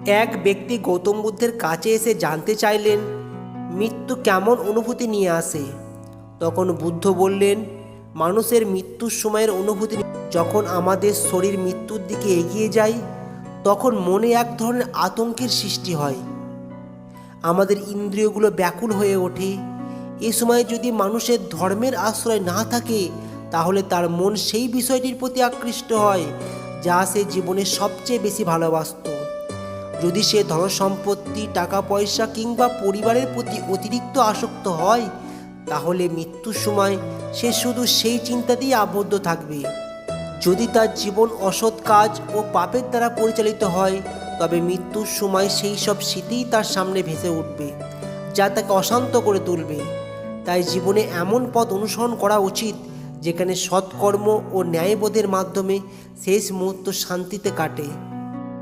এক ব্যক্তি গৌতম বুদ্ধের কাছে এসে জানতে চাইলেন মৃত্যু কেমন অনুভূতি নিয়ে আসে। তখন বুদ্ধ বললেন, মানুষের মৃত্যুর সময়ের অনুভূতি যখন আমাদের শরীর মৃত্যুর দিকে এগিয়ে যায় তখন মনে এক ধরনের আতঙ্কের সৃষ্টি হয়। আমাদের ইন্দ্রিয়গুলো ব্যাকুল হয়ে ওঠে। এ সময় যদি মানুষের ধর্মের আশ্রয় না থাকে তাহলে তার মন সেই বিষয়টির প্রতি আকৃষ্ট হয় যা সে জীবনে সবচেয়ে বেশি ভালোবাসত। যদি সে ধনসম্পত্তি, টাকা পয়সা কিংবা পরিবারের প্রতি অতিরিক্ত আসক্ত হয় তাহলে মৃত্যুর সময় সে শুধু সেই চিন্তাতেই আবদ্ধ থাকবে। যদি তার জীবন অসৎ কাজ ও পাপের দ্বারা পরিচালিত হয় তবে মৃত্যুর সময় সেই সব স্মৃতিই তার সামনে ভেসে উঠবে যা তাকে অশান্ত করে তুলবে। তাই জীবনে এমন পথ অনুসরণ করা উচিত যেখানে সৎকর্ম ও ন্যায়বোধের মাধ্যমে শেষ মুহূর্ত শান্তিতে কাটে।